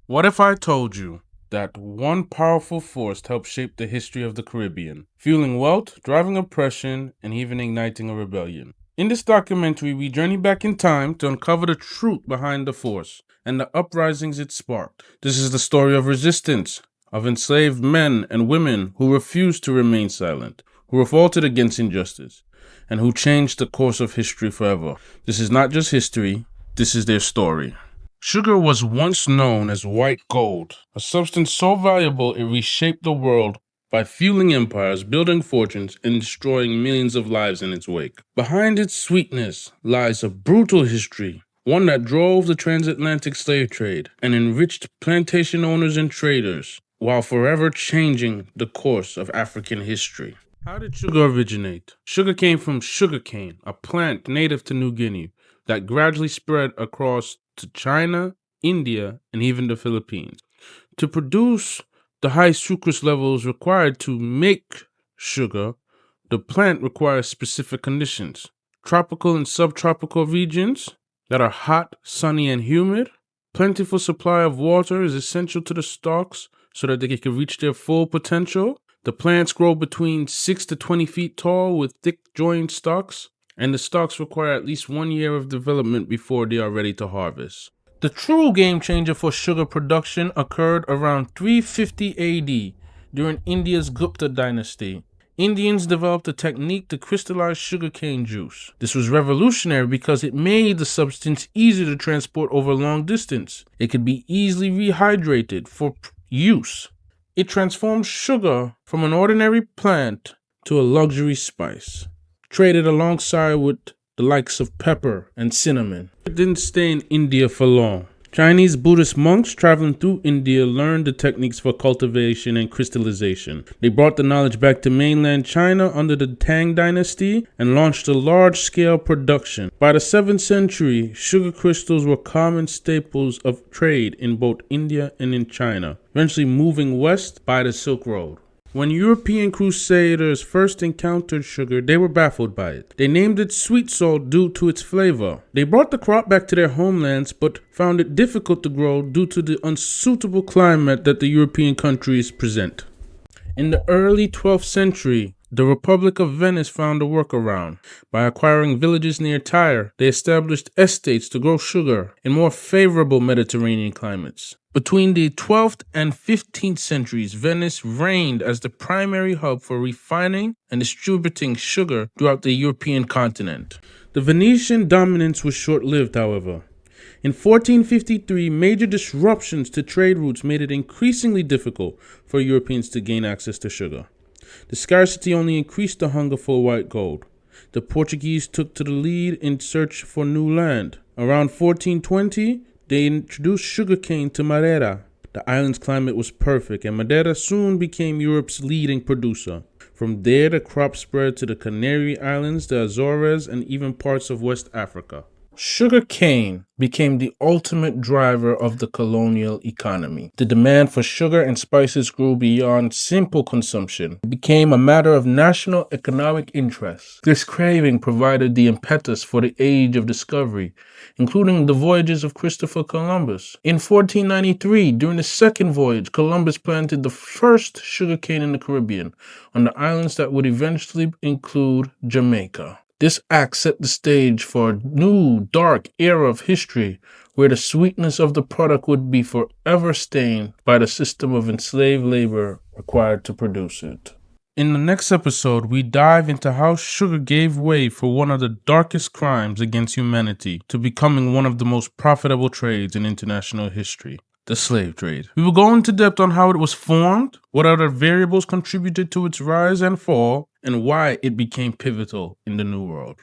What if I told you that one powerful force helped shape the history of the Caribbean, fueling wealth, driving oppression, and even igniting a rebellion? In this documentary, we journey back in time to uncover the truth behind the force and the uprisings it sparked. This is the story of resistance, of enslaved men and women who refused to remain silent, who revolted against injustice, and who changed the course of history forever. This is not just history, this is their story. Sugar was once known as white gold, a substance so valuable it reshaped the world by fueling empires, building fortunes, and destroying millions of lives in its wake. Behind its sweetness lies a brutal history, one that drove the transatlantic slave trade and enriched plantation owners and traders, while forever changing the course of African history. How did sugar originate? Sugar came from sugarcane, a plant native to New Guinea that gradually spread across to China, India, and even the Philippines. To produce the high sucrose levels required to make sugar, the plant requires specific conditions. Tropical and subtropical regions that are hot, sunny, and humid. Plentiful supply of water is essential to the stalks so that they can reach their full potential. The plants grow between 6 to 20 feet tall with thick joined stalks, and the stalks require at least 1 year of development before they are ready to harvest. The true game changer for sugar production occurred around 350 AD during India's Gupta dynasty. Indians developed a technique to crystallize sugarcane juice. This was revolutionary because it made the substance easier to transport over long distance. It could be easily rehydrated for use. It transformed sugar from an ordinary plant to a luxury spice, traded alongside with the likes of pepper and cinnamon. It didn't stay in India for long. Chinese Buddhist monks traveling through India learned the techniques for cultivation and crystallization. They brought the knowledge back to mainland China under the Tang dynasty and launched a large-scale production. By the 7th century, sugar crystals were common staples of trade in both India and in China, eventually moving west by the Silk Road. When European crusaders first encountered sugar, they were baffled by it. They named it sweet salt due to its flavor. They brought the crop back to their homelands, but found it difficult to grow due to the unsuitable climate that the European countries present. In the early 12th century, the Republic of Venice found a workaround. By acquiring villages near Tyre, they established estates to grow sugar in more favorable Mediterranean climates. Between the 12th and 15th centuries, Venice reigned as the primary hub for refining and distributing sugar throughout the European continent. The Venetian dominance was short-lived, however. In 1453, major disruptions to trade routes made it increasingly difficult for Europeans to gain access to sugar. The scarcity only increased the hunger for white gold. The Portuguese took to the lead in search for new land. Around 1420, they introduced sugarcane to Madeira. The island's climate was perfect, and Madeira soon became Europe's leading producer. From there, the crop spread to the Canary Islands, the Azores, and even parts of West Africa. Sugar cane became the ultimate driver of the colonial economy. The demand for sugar and spices grew beyond simple consumption. It became a matter of national economic interest. This craving provided the impetus for the age of discovery, including the voyages of Christopher Columbus. In 1493, during the second voyage, Columbus planted the first sugarcane in the Caribbean, on the islands that would eventually include Jamaica. This act set the stage for a new, dark era of history where the sweetness of the product would be forever stained by the system of enslaved labor required to produce it. In the next episode, we dive into how sugar gave way for one of the darkest crimes against humanity to becoming one of the most profitable trades in international history. The slave trade. We will go into depth on how it was formed, what other variables contributed to its rise and fall, and why it became pivotal in the New World.